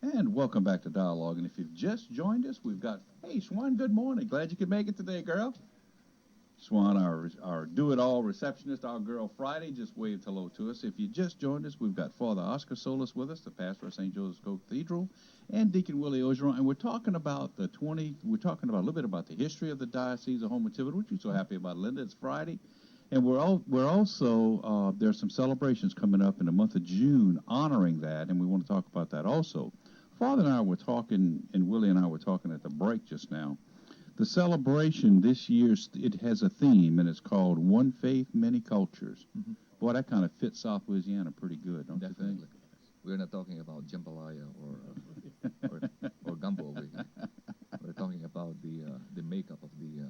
And welcome back to Dialogue. And if you've just joined us, we've got, hey, Swan, good morning. Glad you could make it today, girl. Swan, our do-it-all receptionist, our girl Friday, just waved hello to us. If you just joined us, we've got Father Oscar Solis with us, the pastor of St. Joseph's Cathedral, and Deacon Willie Ogeron. And we're talking about a little bit about the history of the Diocese of Houma-Thibodaux, which we're so happy about, Linda. It's Friday. And we're also, there's some celebrations coming up in the month of June honoring that, and we want to talk about that also. Father and I were talking, and Willie and I were talking at the break just now. The celebration this year, it has a theme, and it's called One Faith, Many Cultures. Mm-hmm. Boy, that kind of fits South Louisiana pretty good, don't Definitely. you think? We're not talking about jambalaya or gumbo over here. We're talking about the makeup of the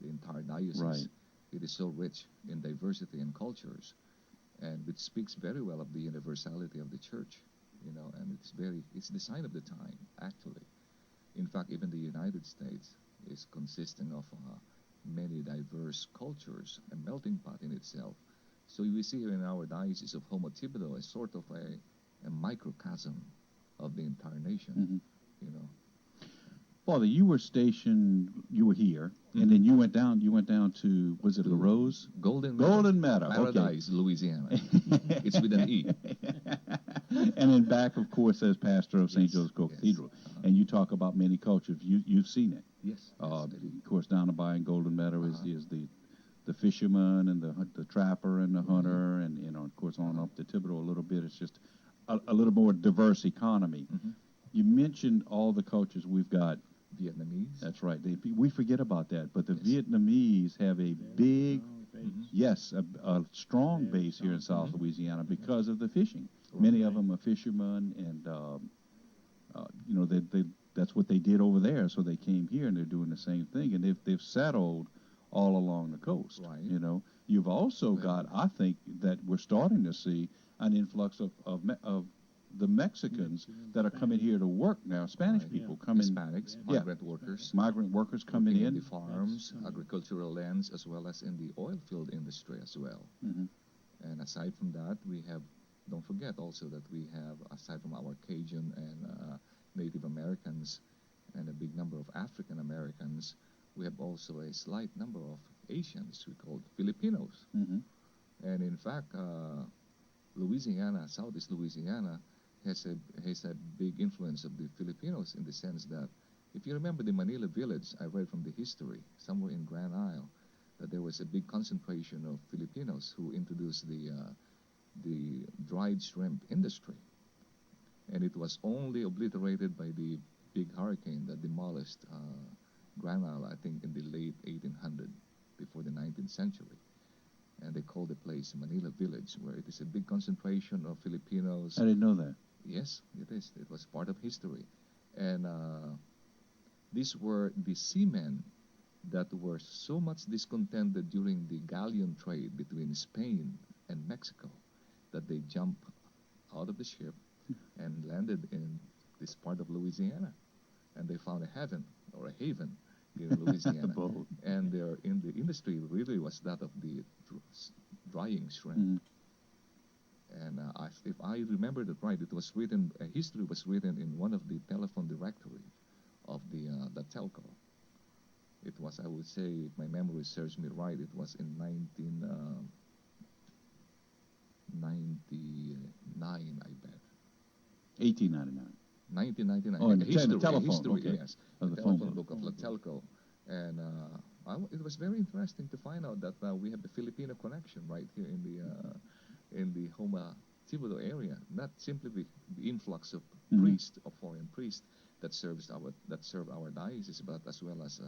entire diocese. Right. It is so rich in diversity and cultures, and it speaks very well of the universality of the church, and it's the sign of the time, actually. In fact, even the United States is consisting of many diverse cultures, a melting pot in itself. So we see in our diocese of Houma-Thibodaux a sort of a microcosm of the entire nation, Mm-hmm. Father, you were here, and then you went down to, was it La Rose? Golden Meadow. Paradise, okay. Louisiana. It's with an E. And then back, of course, as pastor of St. Yes, Joseph's yes. Cathedral. And you talk about many cultures. You've seen it. Yes. Of course, down by in Golden Meadow is the fisherman and the trapper and the hunter, and of course on up to Thibodaux a little bit. It's just a little more diverse economy. Mm-hmm. You mentioned all the cultures we've got. Vietnamese. That's right. We forget about that, but the Yes. Vietnamese have a big, Mm-hmm. a strong base here in South Louisiana because of the fishing. Right. Many of them are fishermen, and that's what they did over there. So they came here, and they're doing the same thing, and they've settled all along the coast. Right. You've also got, I think, that we're starting to see an influx of the Mexicans that are coming here to work now. Spanish Right. people coming. Hispanics, migrant workers. Migrant workers coming Working in. the farms, agricultural lands, as well as in the oil field industry as well. Mm-hmm. And aside from that, don't forget also that we have, aside from our Cajun and Native Americans and a big number of African Americans, we have also a slight number of Asians we call Filipinos. Mm-hmm. And in fact, Louisiana, Southeast Louisiana, has a big influence of the Filipinos in the sense that, if you remember the Manila village, I read from the history, somewhere in Grand Isle, that there was a big concentration of Filipinos who introduced the dried shrimp industry. And it was only obliterated by the big hurricane that demolished Grand Isle, I think, in the late 1800s, before the 19th century. And they called the place Manila Village, where it is a big concentration of Filipinos. I didn't know that. Yes, it is. It was part of history. And these were the seamen that were so much discontented during the galleon trade between Spain and Mexico that they jumped out of the ship and landed in this part of Louisiana. And they found a heaven or a haven here in Louisiana. And in the industry really was that of the drying shrimp. Mm-hmm. And if I remember it right, history was written in one of the telephone directory of the telco. It was, I would say, if my memory serves me right, it was in 1999, I bet. 1899. 1999. Oh, and the telephone, history, okay. yes. Of the the phone telephone book. book of La Telco. And it was very interesting to find out that we have the Filipino connection right here in the Houma-Thibodaux area. Not simply the influx of priests, of foreign priests that serve our diocese, but as well as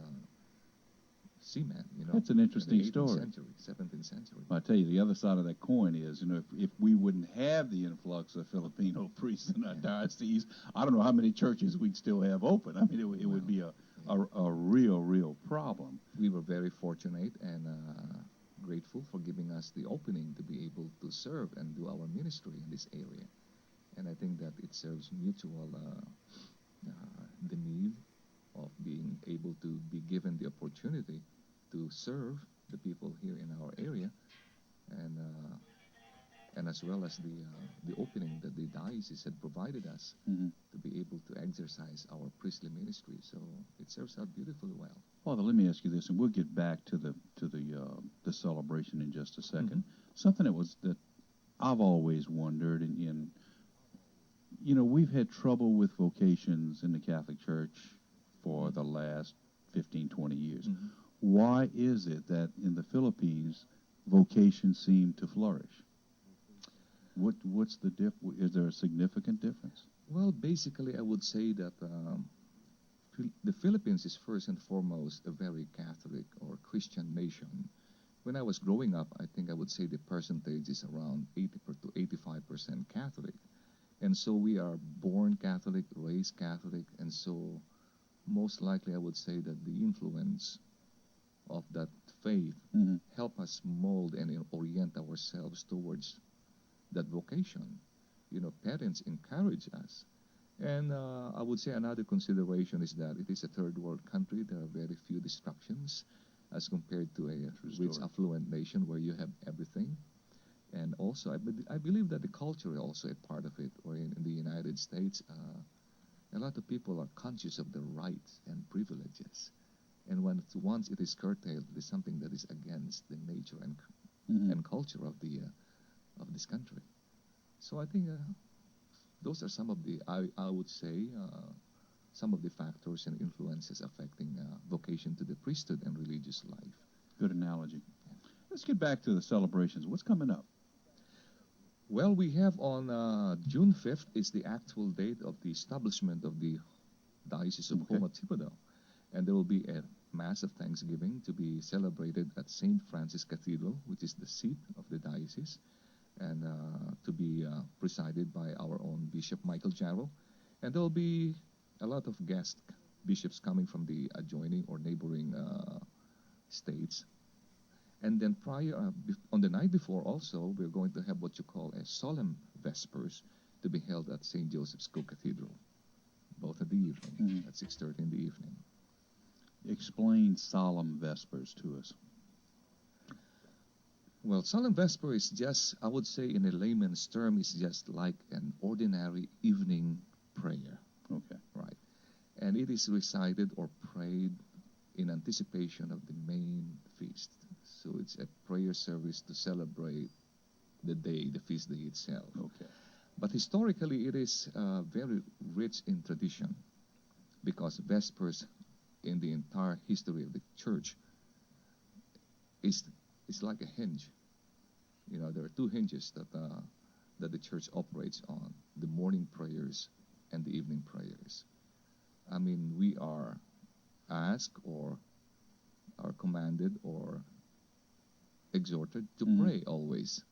seamen. That's an interesting in the 18th story. Century, 17th century. I tell you, the other side of that coin is, if we wouldn't have the influx of Filipino priests in our diocese, I don't know how many churches we'd still have open. I mean, it would be a real problem. We were very fortunate and grateful for giving us the opening to be able to serve and do our ministry in this area. And I think that it serves mutual the need of being able to be given the opportunity to serve the people here in our area, and as well as the opening that the diocese had provided us to be able to exercise our priestly ministry. So it serves out beautifully well. Father, let me ask you this, and we'll get back to the celebration in just a second. Mm-hmm. Something that I've always wondered, and we've had trouble with vocations in the Catholic Church for the last 15, 20 years. Mm-hmm. Why is it that in the Philippines vocations seem to flourish? What's the is there a significant difference? Well, basically, I would say that the Philippines is first and foremost a very Catholic or Christian nation. When I was growing up, I think I would say the percentage is around 80 to 85% Catholic. And so we are born Catholic, raised Catholic, and so most likely I would say that the influence of that faith Mm-hmm. help us mold and orient ourselves towards that vocation. Parents encourage us. And I would say another consideration is that it is a third world country. There are very few distractions as compared to a rich, affluent nation where you have everything. And also, I believe that the culture is also a part of it. Or in the United States, a lot of people are conscious of their rights and privileges. And once it is curtailed, it is something that is against the nature and culture of this country. So I think those are some of the, I would say, some of the factors and influences affecting vocation to the priesthood and religious life. Good analogy. Let's get back to the celebrations. What's coming up? Well, we have on June 5th is the actual date of the establishment of the Diocese of Houma-Thibodaux. And there will be a Mass of Thanksgiving to be celebrated at St. Francis Cathedral, which is the seat of the diocese, and to be presided by our own Bishop Michael Jarrow. And there will be a lot of guest bishops coming from the adjoining or neighboring states. And then on the night before also, we're going to have what you call a solemn vespers to be held at St. Joseph's Co-Cathedral, both at the evening, at 6:30 in the evening. Explain solemn vespers to us. Well, solemn vesper is just, I would say in a layman's term, is just like an ordinary evening prayer. Okay. Right. And it is recited or prayed in anticipation of the main feast. So it's a prayer service to celebrate the day, the feast day itself. Okay. But historically, it is very rich in tradition, because Vespers in the entire history of the church is like a hinge. There are two hinges that the church operates on: the morning prayers and the evening prayers. I mean, we are asked or are commanded or exhorted to pray always,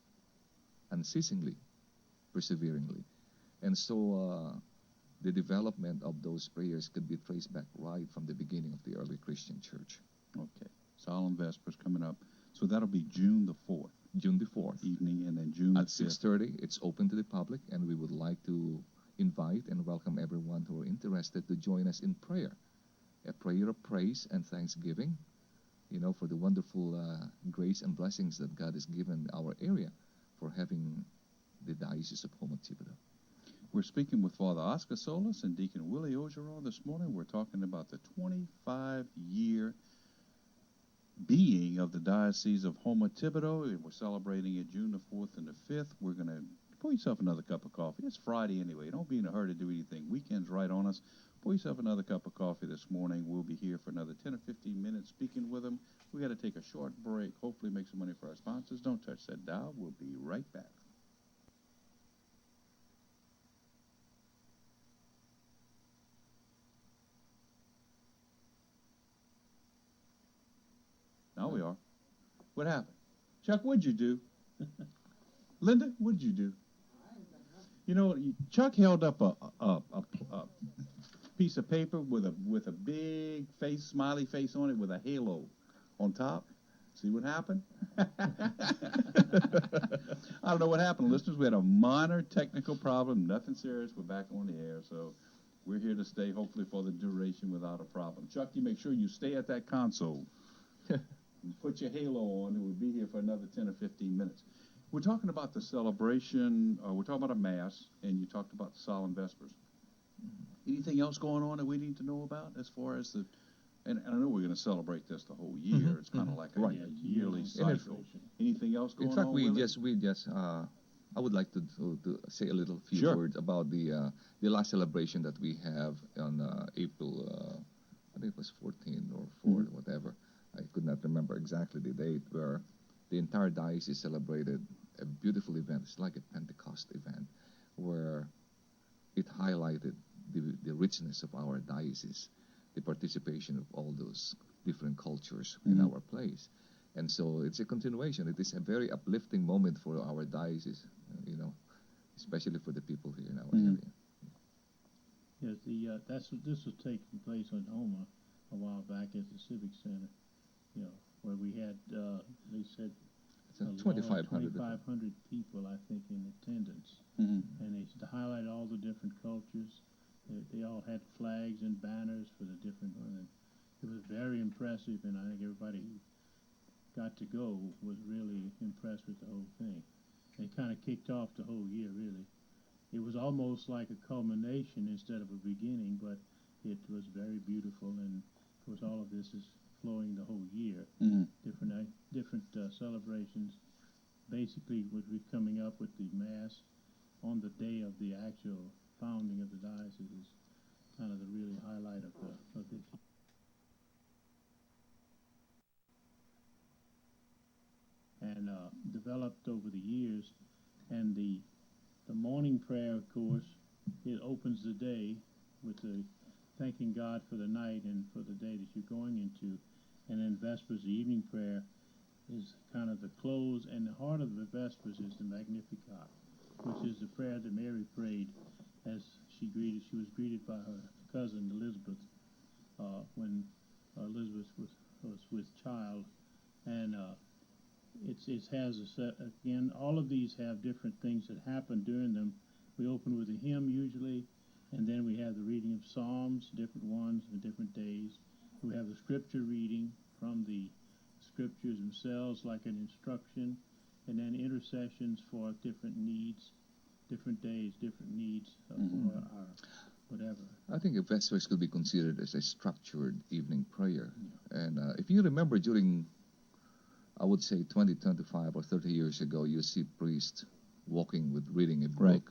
unceasingly, perseveringly. And so the development of those prayers could be traced back right from the beginning of the early Christian church. Okay. Solemn Vespers coming up. So that'll be June the 4th. June the 4th. Evening, and then June at the 5th. 6:30. It's open to the public, and we would like to invite and welcome everyone who are interested to join us in prayer. A prayer of praise and thanksgiving, for the wonderful grace and blessings that God has given our area for having the Diocese of Houma-Thibodaux. We're speaking with Father Oscar Solis and Deacon Willie Ogeron this morning. We're talking about the 25-year being of the Diocese of Houma-Thibodaux, and we're celebrating it June the 4th and the 5th. We're going to pour yourself another cup of coffee. It's Friday anyway. Don't be in a hurry to do anything. Weekend's right on us. Pour yourself another cup of coffee this morning. We'll be here for another 10 or 15 minutes speaking with them. We got to take a short break, hopefully make some money for our sponsors. Don't touch that dial. We'll be right back. Now we are. What happened? Chuck, what'd you do? Linda, what'd you do? Chuck held up a piece of paper with a big face, smiley face on it with a halo on top. See what happened? I don't know what happened, listeners. We had a minor technical problem, nothing serious. We're back on the air, so we're here to stay, hopefully, for the duration without a problem. Chuck, you make sure you stay at that console. Put your halo on, and we'll be here for another 10 or 15 minutes. We're talking about the celebration, we're talking about a Mass, and you talked about the solemn Vespers. Anything else going on that we need to know about as far as the? And I know we're going to celebrate this the whole year. Mhm, It's kind of mhm. like a, Right. a yearly And cycle. Anything else going In fact, on? we Willie? just I would like to say a little few Sure. words about the last celebration that we have on April, I think it was 14 or 4, whatever. I could not remember exactly the date, where the entire diocese celebrated a beautiful event. It's like a Pentecost event, where it highlighted the richness of our diocese, the participation of all those different cultures in our place. And so it's a continuation. It is a very uplifting moment for our diocese, especially for the people here in our area. Yes, this was taking place in Houma a while back at the Civic Center, where we had, they said, It's 2,500. 2,500 people, I think, in attendance. Mhm. And they highlighted all the different cultures. They all had flags and banners for the different ones. And it was very impressive, and I think everybody who got to go was really impressed with the whole thing. It kind of kicked off the whole year, really. It was almost like a culmination instead of a beginning, but it was very beautiful, and of course all of this is flowing the whole year. Different celebrations. Basically, what we're coming up with the Mass on the day of the actual founding of the diocese is kind of the really highlight of this. And developed over the years, and the morning prayer, of course, it opens the day with the thanking God for the night and for the day that you're going into, and then Vespers, the evening prayer, is kind of the close, and the heart of the Vespers is the Magnificat, which is the prayer that Mary prayed as she was greeted by her cousin Elizabeth when Elizabeth was with child, and it has again, all of these have different things that happen during them. We open with a hymn usually, and then we have the reading of Psalms, different ones and different days. We have the scripture reading from the scriptures themselves, like an instruction, and then intercessions for different needs, different days, different needs for our whatever. I think a Vespers could be considered as a structured evening prayer. And if you remember during, I would say 20, 25 or 30 years ago, you see priests walking with reading a book. Right.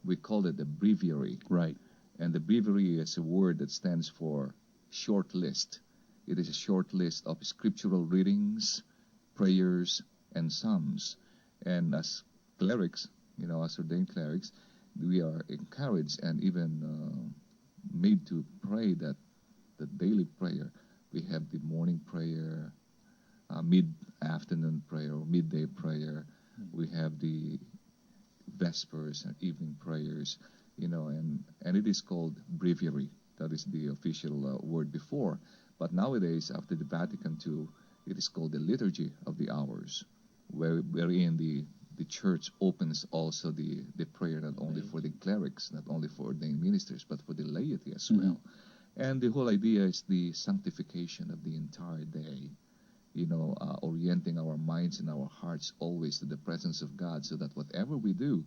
We called it a breviary. Right. And the breviary is a word that stands for short list. It is a short list of scriptural readings, prayers, and psalms. And as clerics, as ordained clerics, we are encouraged and even made to pray that the daily prayer. We have the morning prayer, mid-afternoon prayer, or midday prayer. We have the Vespers and evening prayers, and it is called breviary. That is the official word before. But nowadays, after the Vatican II, it is called the Liturgy of the Hours, wherein the Church opens also the prayer not only for the clerics, not only for ordained ministers, but for the laity as well. And the whole idea is the sanctification of the entire day, orienting our minds and our hearts always to the presence of God, so that whatever we do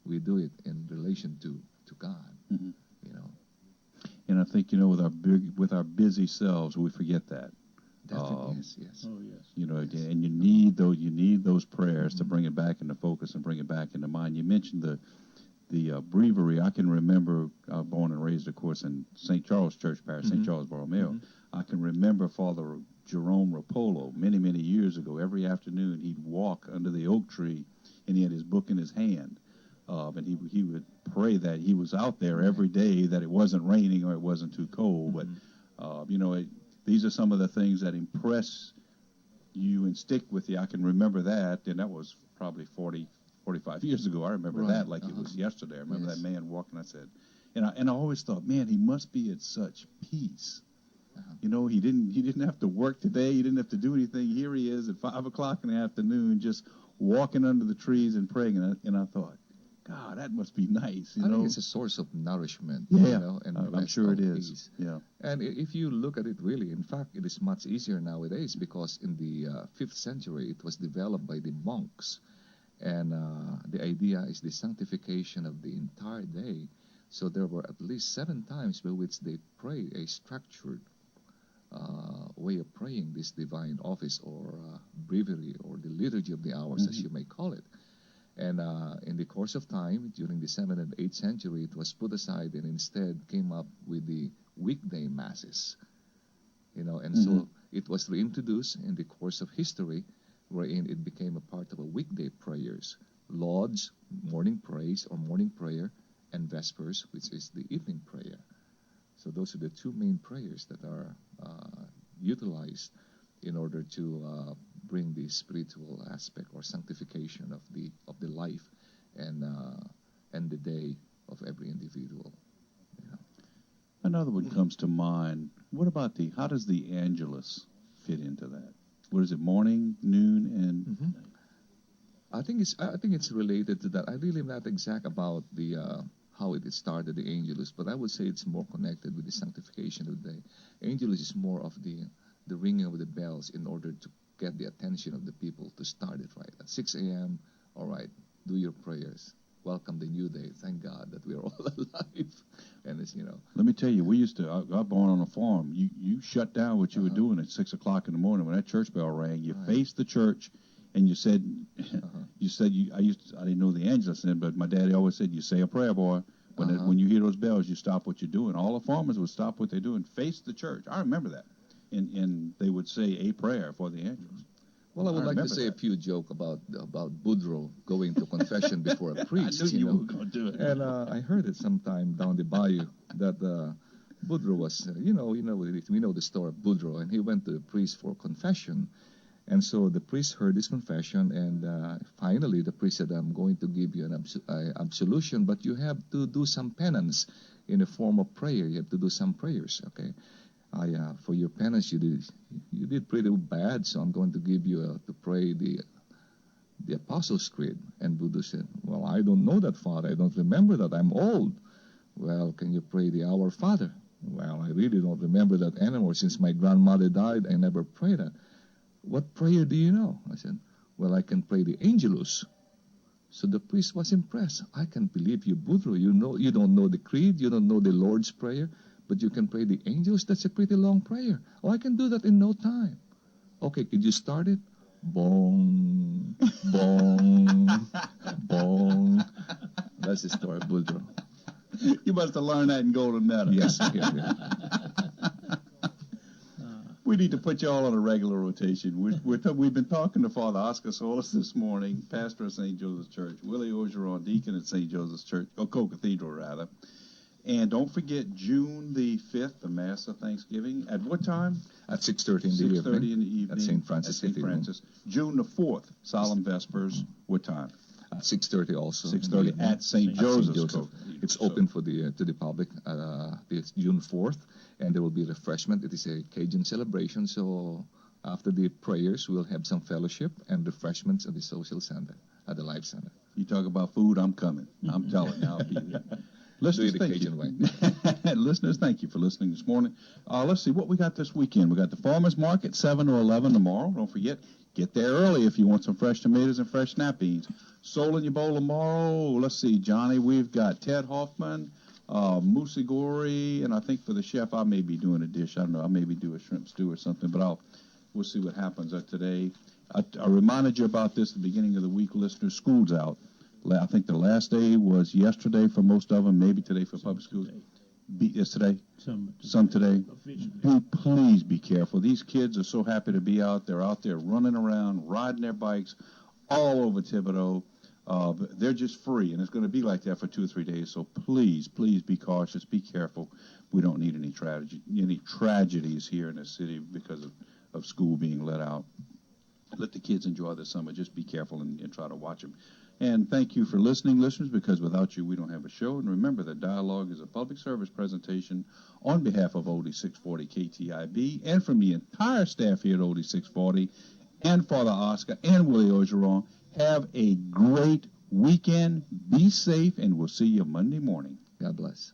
it in relation to God. And I think with our busy selves, we forget that. Definitely, yes. Oh yes. And you need those prayers to bring it back into focus and bring it back into mind. You mentioned the breviary. I can remember, born and raised, of course, in St. Charles Church Parish, St. Charles Borromeo. I can remember Father Jerome Rapolo many, many years ago. Every afternoon, he'd walk under the oak tree, and he had his book in his hand. And he would pray that he was out there every day, that it wasn't raining or it wasn't too cold. But, these are some of the things that impress you and stick with you. I can remember that, and that was probably 45 years ago. I remember that like it was yesterday. I remember that man walking. I said, and I always thought, man, he must be at such peace. He didn't have to work today. He didn't have to do anything. Here he is at 5 o'clock in the afternoon, just walking under the trees and praying. And I thought, God, that must be nice. I think it's a source of nourishment. And I'm sure it is. Peace. Yeah. And if you look at it really, in fact, it is much easier nowadays, because in the 5th century, it was developed by the monks. And the idea is the sanctification of the entire day, So there were at least 7 times by which they prayed a structured way of praying this divine office or breviary or the liturgy of the hours, as you may call it. And in the course of time, during the 7th and 8th century, it was put aside and instead came up with the weekday masses. And so it was reintroduced in the course of history, wherein it became a part of a weekday prayers, Lauds, morning praise or morning prayer, and Vespers, which is the evening prayer. So those are the 2 main prayers that are utilized in order to bring the spiritual aspect or sanctification of the life and the day of every individual. Another one comes to mind. What about how does the Angelus fit into that? What is it, morning, noon, and I think it's related to that. I really am not exact about the how it started, the Angelus, but I would say it's more connected with the sanctification of the day. Angelus is more of the ringing of the bells in order to get the attention of the people to start it right. At 6 a.m., all right, do your prayers. Welcome the new day. Thank God that we're all alive. And it's, Let me tell you, we used to, I got born on a farm. You shut down what you were doing at 6 o'clock in the morning. When that church bell rang, you faced the church, and you said, I didn't know the Angelus then, but my daddy always said, you say a prayer, boy. When you hear those bells, you stop what you're doing. All the farmers would stop what they're doing, face the church. I remember that. And they would say a prayer for the Angelus. Well, I would like to say a few jokes about Boudreaux going to confession before a priest. I knew you were going to do it. And I heard it sometime down the bayou that Boudreaux was, we know the story of Boudreaux, and he went to the priest for confession. And so the priest heard his confession, and finally the priest said, I'm going to give you an absolution, but you have to do some penance in the form of prayer. You have to do some prayers, okay? For your penance, you did pretty bad, so I'm going to give you to pray the Apostles' Creed. And Buddha said, well, I don't know that, Father. I don't remember that. I'm old. Well, can you pray the Our Father? Well, I really don't remember that anymore. Since my grandmother died, I never prayed that. What prayer do you know? I said, well, I can pray the Angelus. So the priest was impressed. I can't believe you, Boudreaux. You don't know the creed. You don't know the Lord's Prayer. But you can pray the Angels. That's a pretty long prayer. Oh, I can do that in no time. Okay, could you start it? Bong, bong, bong. That's the story of Boudreaux. You must have learned that in Golden Meadow. Yes. Yeah. We need to put you all on a regular rotation. We've been talking to Father Oscar Solis this morning, pastor of St. Joseph's Church, Willie Orgeron, deacon at St. Joseph's Church, or Co-Cathedral, rather. And don't forget June the 5th, the Mass of Thanksgiving. At what time? At 6:30 in the evening. 6:30 in the evening. At St. Francis. At St. Francis. June the 4th, Solemn Vespers. What time? At 6:30 also. 6:30 at St. Joseph's. It's open for to the public. It's June 4th, and there will be refreshment. It is a Cajun celebration, so after the prayers, we'll have some fellowship and refreshments at the social center, at the Life Center. You talk about food, I'm coming. I'm telling you, I'll be there. Listeners, thank you. Listeners, thank you for listening this morning. Let's see what we got this weekend. We got the Farmers Market, 7 to 11 tomorrow. Don't forget, get there early if you want some fresh tomatoes and fresh snap beans. Soul in your bowl tomorrow. Let's see, Johnny, we've got Ted Hoffman, Musigori, and I think for the chef, I may be doing a dish. I don't know. I maybe do a shrimp stew or something, but we'll see what happens today. I reminded you about this at the beginning of the week, listeners. School's out. I think the last day was yesterday for most of them, maybe today for public schools. Yesterday? Some today. Please be careful. These kids are so happy to be out. They're out there running around, riding their bikes all over Thibodaux. They're just free, and it's going to be like that for 2 or 3 days. So please be cautious. Be careful. We don't need any tragedies here in the city because of school being let out. Let the kids enjoy the summer. Just be careful and try to watch them. And thank you for listening, listeners, because without you, we don't have a show. And remember that Dialogue is a public service presentation on behalf of Oldie 640 KTIB and from the entire staff here at Oldie 640 and Father Oscar and Willie Orgeron. Have a great weekend. Be safe, and we'll see you Monday morning. God bless.